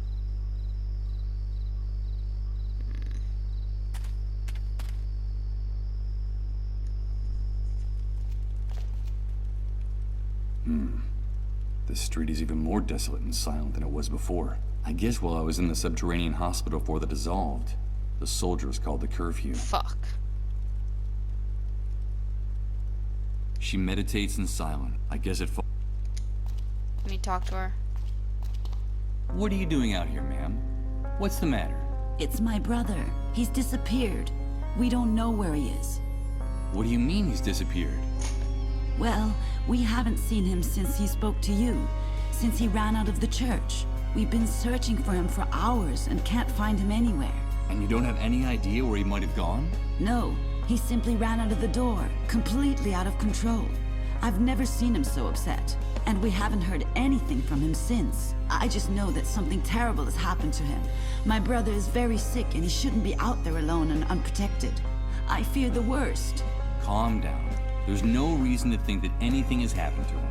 This street is even more desolate and silent than it was before. I guess while I was in the subterranean hospital for the dissolved, the soldiers called the curfew. Fuck. She meditates in silence. I guess it falls. Let me talk to her. What are you doing out here, ma'am? What's the matter? It's my brother. He's disappeared. We don't know where he is. What do you mean he's disappeared? Well, we haven't seen him since he spoke to you, since he ran out of the church. We've been searching for him for hours and can't find him anywhere. And you don't have any idea where he might have gone? No, he simply ran out of the door, completely out of control. I've never seen him so upset, and we haven't heard anything from him since. I just know that something terrible has happened to him. My brother is very sick and he shouldn't be out there alone and unprotected. I fear the worst. Calm down. There's no reason to think that anything has happened to him.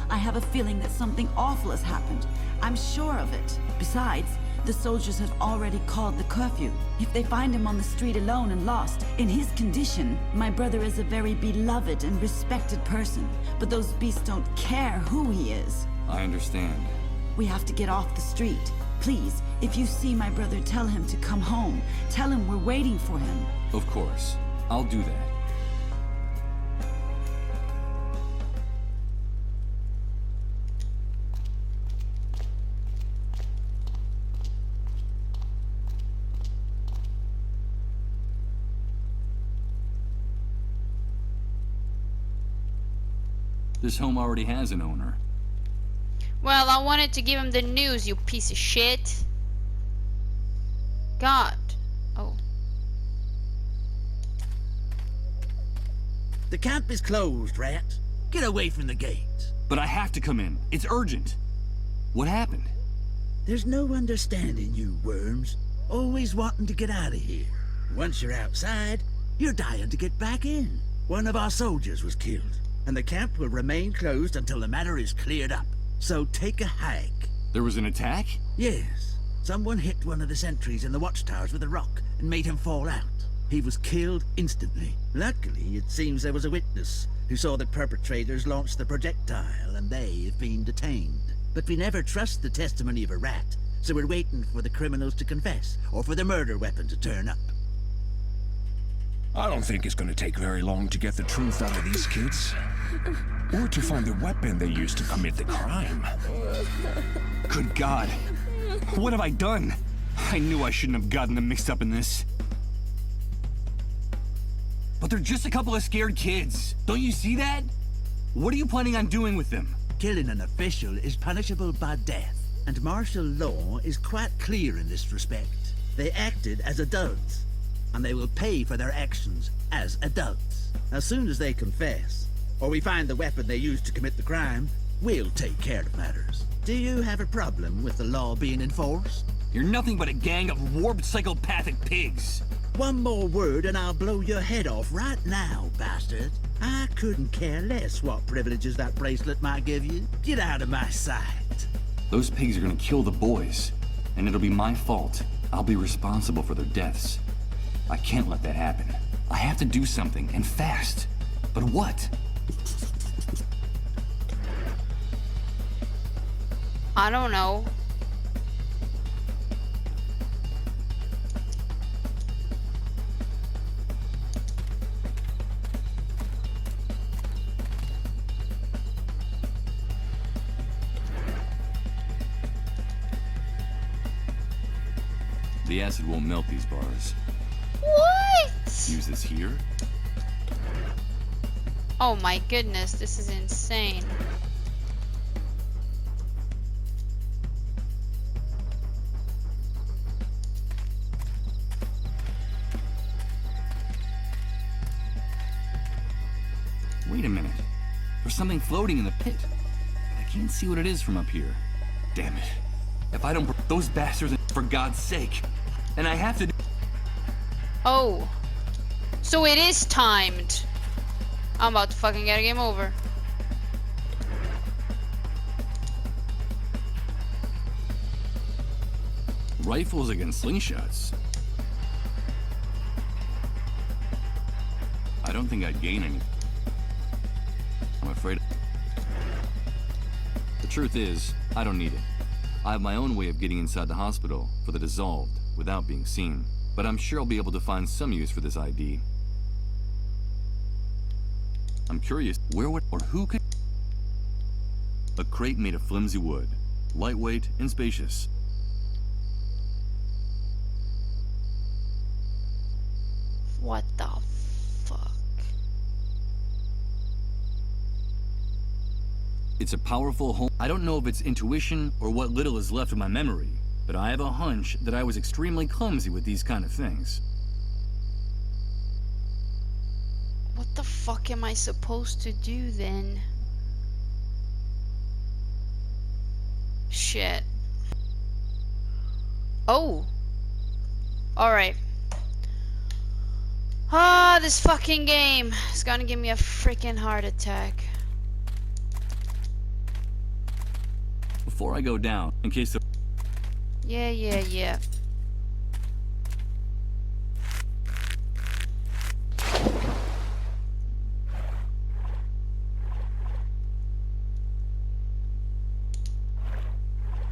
I have a feeling that something awful has happened. I'm sure of it. Besides, the soldiers have already called the curfew. If they find him on the street alone and lost, in his condition, my brother is a very beloved and respected person. But those beasts don't care who he is. I understand. We have to get off the street. Please, if you see my brother, tell him to come home. Tell him we're waiting for him. Of course. I'll do that. This home already has an owner. Well, I wanted to give him the news, you piece of shit. God. Oh. The camp is closed, Rat. Get away from the gates. But I have to come in. It's urgent. What happened? There's no understanding you worms. Always wanting to get out of here. Once you're outside, you're dying to get back in. One of our soldiers was killed, and the camp will remain closed until the matter is cleared up. So take a hike. There was an attack? Yes. Someone hit one of the sentries in the watchtowers with a rock and made him fall out. He was killed instantly. Luckily, it seems there was a witness who saw the perpetrators launch the projectile, and they have been detained. But we never trust the testimony of a rat, so we're waiting for the criminals to confess, or for the murder weapon to turn up. I don't think it's gonna take very long to get the truth out of these kids. Or to find the weapon they used to commit the crime. Good God. What have I done? I knew I shouldn't have gotten them mixed up in this. But they're just a couple of scared kids. Don't you see that? What are you planning on doing with them? Killing an official is punishable by death, and martial law is quite clear in this respect. They acted as adults, and they will pay for their actions as adults. As soon as they confess, or we find the weapon they used to commit the crime, we'll take care of matters. Do you have a problem with the law being enforced? You're nothing but a gang of warped psychopathic pigs. One more word and I'll blow your head off right now, bastard. I couldn't care less what privileges that bracelet might give you. Get out of my sight. Those pigs are gonna kill the boys, and it'll be my fault. I'll be responsible for their deaths. I can't let that happen. I have to do something, and fast. But what? I don't know. The acid won't melt these bars. What? Use this here. Oh my goodness, this is insane. Wait a minute. There's something floating in the pit. I can't see what it is from up here. Damn it. If I don't... Those bastards, for God's sake. And I have to... Oh. So it is timed. I'm about to fucking get a game over. Rifles against slingshots. I don't think I'd gain any. I'm afraid. The truth is, I don't need it. I have my own way of getting inside the hospital for the dissolved without being seen. But I'm sure I'll be able to find some use for this ID. I'm curious, where would or who could... A crate made of flimsy wood, lightweight and spacious. What the fuck? It's a powerful home. I don't know if it's intuition or what little is left of my memory, but I have a hunch that I was extremely clumsy with these kind of things. What the fuck am I supposed to do then? Shit. Oh. Alright. Ah, this fucking game is gonna give me a freaking heart attack. Before I go down, in case the... Yeah.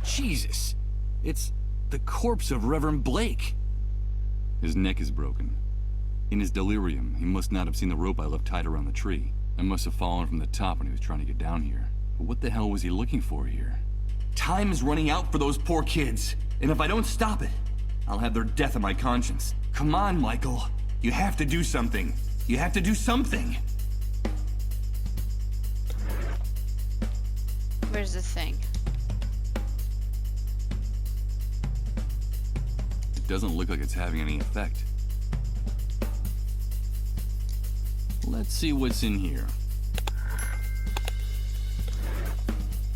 Jesus! It's the corpse of Reverend Blake! His neck is broken. In his delirium, he must not have seen the rope I left tied around the tree. I must have fallen from the top when he was trying to get down here. But what the hell was he looking for here? Time is running out for those poor kids, and if I don't stop it, I'll have their death on my conscience. Come on, Michael. You have to do something. You have to do something. Where's the thing? It doesn't look like it's having any effect. Let's see what's in here.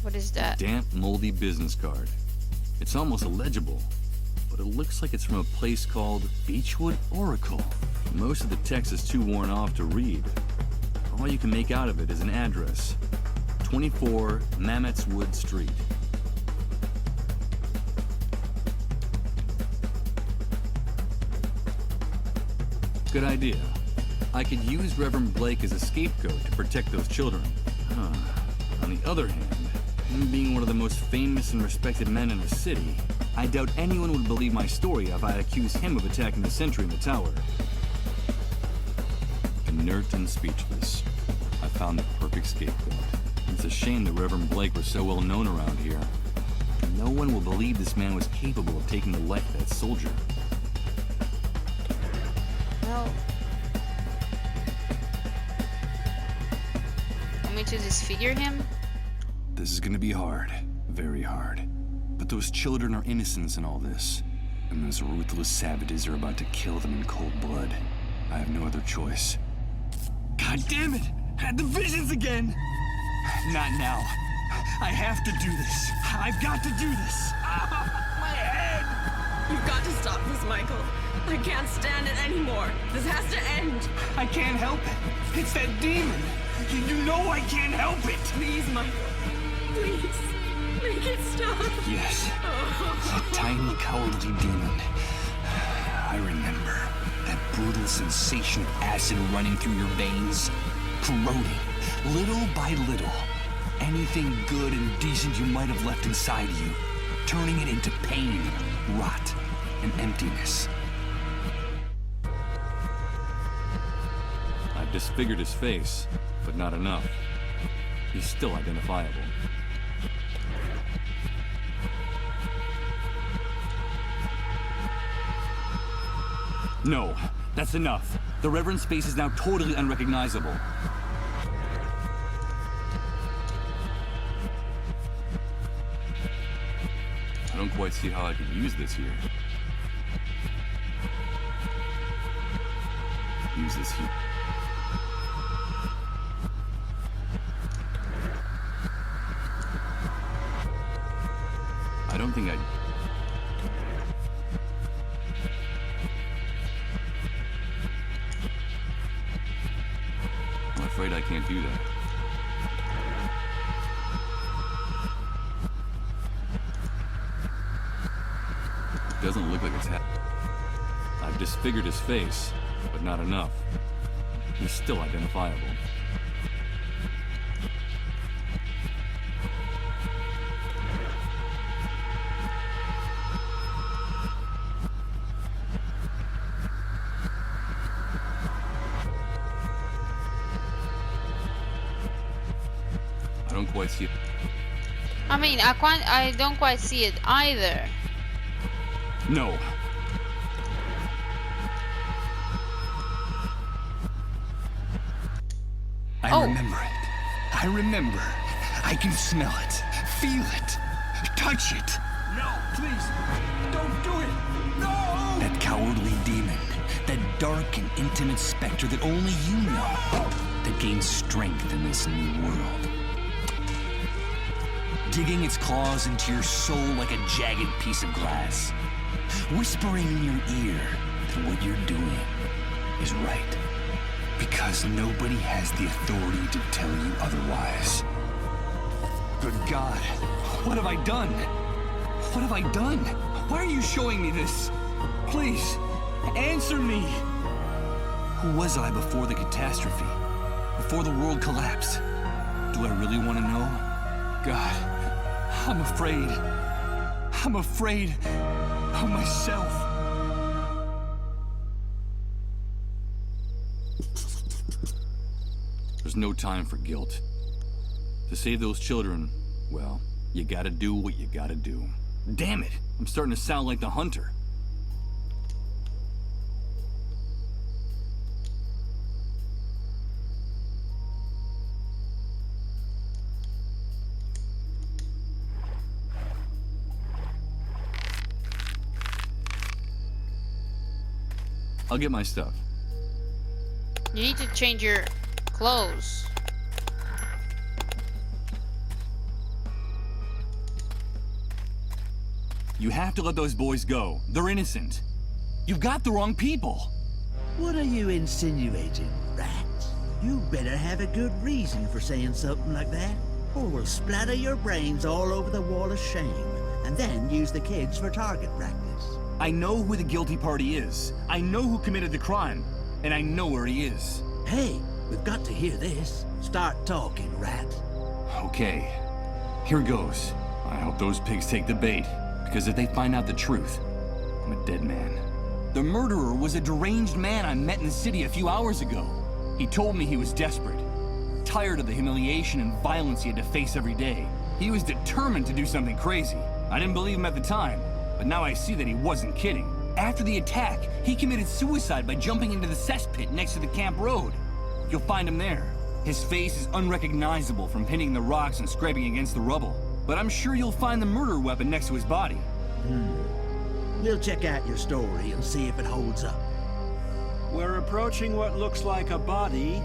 What is that? Damp, moldy business card. It's almost illegible, but it looks like it's from a place called Beechwood Oracle. Most of the text is too worn off to read. All you can make out of it is an address. 24 Mammothswood Street. Good idea. I could use Reverend Blake as a scapegoat to protect those children. On the other hand, him being one of the most famous and respected men in the city, I doubt anyone would believe my story if I accused him of attacking the sentry in the tower. Inert and speechless, I found the perfect scapegoat. It's a shame that Reverend Blake was so well known around here. No one will believe this man was capable of taking the life of that soldier. No. Want me to disfigure him? This is gonna be hard. Very hard. But those children are innocents in all this. And those ruthless savages are about to kill them in cold blood. I have no other choice. God damn it! Had the visions again! Not now. I have to do this. I've got to do this. My head! You've got to stop this, Michael. I can't stand it anymore. This has to end. I can't help it. It's that demon. You know I can't help it. Please, Michael. Please. Make it stop. Yes. That tiny, cowardly demon. I remember. That brutal sensation of acid running through your veins. Corroding, little by little, anything good and decent you might have left inside you. Turning it into pain, rot, and emptiness. I've disfigured his face, but not enough. He's still identifiable. No, that's enough. The Reverend's face is now totally unrecognizable. I don't quite see how I could use this here. Use this here. I don't think I'm afraid I can't do that. It doesn't look like it's I've disfigured his face, but not enough. He's still identifiable. don't quite see it. I mean, I don't quite see it either. No. I remember it. I remember. I can smell it, feel it, touch it. No, please, don't do it. No! That cowardly demon, that dark and intimate specter that only you know, that gains strength in this new world. Digging its claws into your soul like a jagged piece of glass, whispering in your ear that what you're doing is right. Because nobody has the authority to tell you otherwise. Good God, what have I done? What have I done? Why are you showing me this? Please, answer me. Who was I before the catastrophe? Before the world collapsed? Do I really want to know? God, I'm afraid. I'm afraid of myself. There's no time for guilt. To save those children, well, you gotta do what you gotta do. Damn it! I'm starting to sound like the hunter. I'll get my stuff. You need to change your clothes. You have to let those boys go. They're innocent. You've got the wrong people. What are you insinuating, rat? You better have a good reason for saying something like that, or we'll splatter your brains all over the wall of shame, and then use the kids for target practice. I know who the guilty party is. I know who committed the crime. And I know where he is. Hey, we've got to hear this. Start talking, rat. Okay. Here goes. I hope those pigs take the bait. Because if they find out the truth, I'm a dead man. The murderer was a deranged man I met in the city a few hours ago. He told me he was desperate. Tired of the humiliation and violence he had to face every day. He was determined to do something crazy. I didn't believe him at the time, but now I see that he wasn't kidding. After the attack, he committed suicide by jumping into the cesspit next to the camp road. You'll find him there. His face is unrecognizable from hitting the rocks and scraping against the rubble. But I'm sure you'll find the murder weapon next to his body. We'll check out your story and see if it holds up. We're approaching what looks like a body.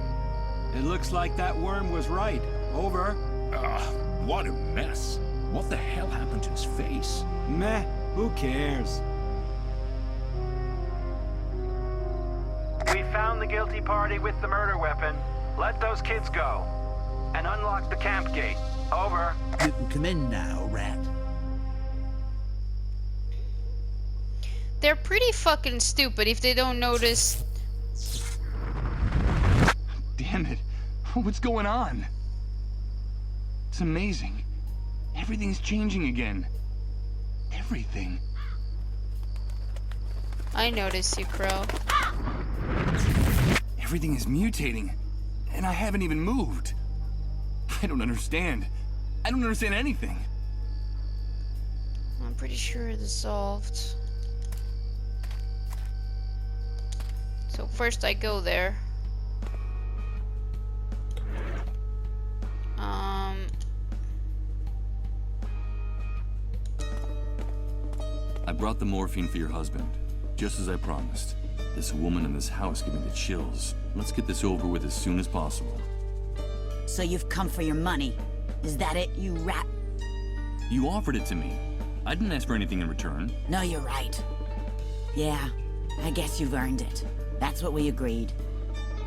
It looks like that worm was right. Over. What a mess. What the hell happened to his face? Meh, who cares? We found the guilty party with the murder weapon. Let those kids go. And unlock the camp gate. Over. You can come in now, rat. They're pretty fucking stupid if they don't notice. Damn it. What's going on? It's amazing. Everything's changing again. Everything. I notice you, Crow. Everything is mutating, and I haven't even moved. I don't understand. I don't understand anything. I'm pretty sure it dissolved. So first I go there. I brought the morphine for your husband, just as I promised. This woman in this house gave me the chills. Let's get this over with as soon as possible. So you've come for your money. Is that it, you rat? You offered it to me. I didn't ask for anything in return. No, you're right. Yeah, I guess you've earned it. That's what we agreed.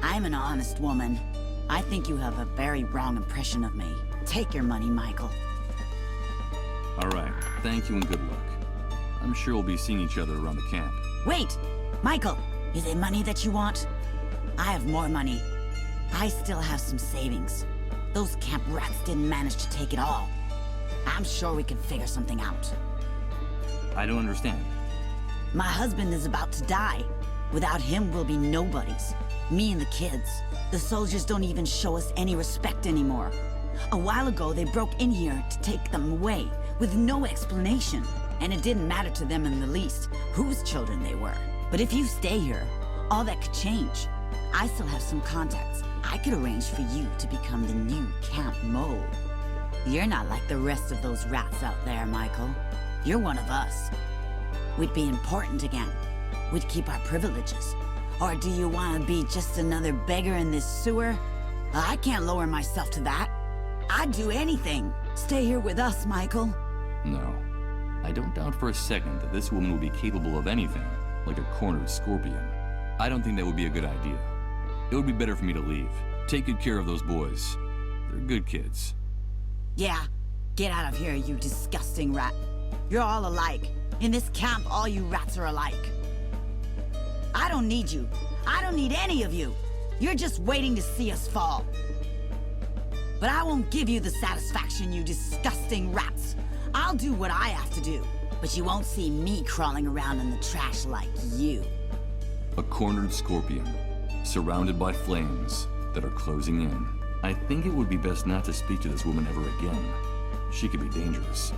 I'm an honest woman. I think you have a very wrong impression of me. Take your money, Michael. All right. Thank you and good luck. I'm sure we'll be seeing each other around the camp. Wait! Michael, is it money that you want? I have more money. I still have some savings. Those camp rats didn't manage to take it all. I'm sure we can figure something out. I don't understand. My husband is about to die. Without him, we'll be nobodies. Me and the kids. The soldiers don't even show us any respect anymore. A while ago, they broke in here to take them away, with no explanation. And it didn't matter to them in the least whose children they were. But if you stay here, all that could change. I still have some contacts. I could arrange for you to become the new Camp Mole. You're not like the rest of those rats out there, Michael. You're one of us. We'd be important again. We'd keep our privileges. Or do you want to be just another beggar in this sewer? I can't lower myself to that. I'd do anything. Stay here with us, Michael. No. I don't doubt for a second that this woman would be capable of anything, like a cornered scorpion. I don't think that would be a good idea. It would be better for me to leave. Take good care of those boys. They're good kids. Yeah, get out of here, you disgusting rat. You're all alike. In this camp, all you rats are alike. I don't need you. I don't need any of you. You're just waiting to see us fall. But I won't give you the satisfaction, you disgusting rats. I'll do what I have to do. But you won't see me crawling around in the trash like you. A cornered scorpion, surrounded by flames that are closing in. I think it would be best not to speak to this woman ever again. She could be dangerous.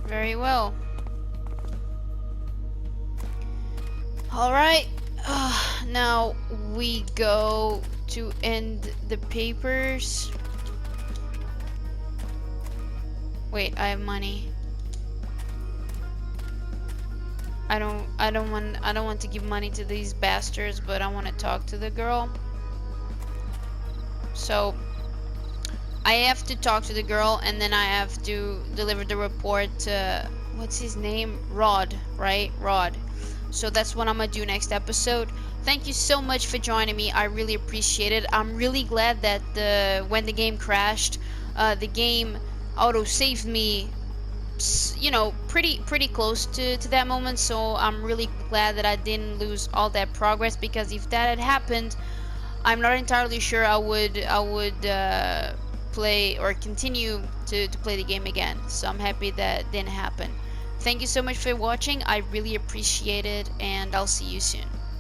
Very well. Alright. Now we go to end the papers. Wait, I have money. I don't want to give money to these bastards, but I want to talk to the girl. So I have to talk to the girl, and then I have to deliver the report to, what's his name? Rod, right? Rod. So that's what I'm gonna do next episode. Thank you so much for joining me. I really appreciate it. I'm really glad that when the game crashed, the game auto-saved me, you know, pretty close to that moment. So I'm really glad that I didn't lose all that progress, because if that had happened, I'm not entirely sure I would play or continue to play the game again. So I'm happy that didn't happen. Thank you so much for watching. I really appreciate it, and I'll see you soon.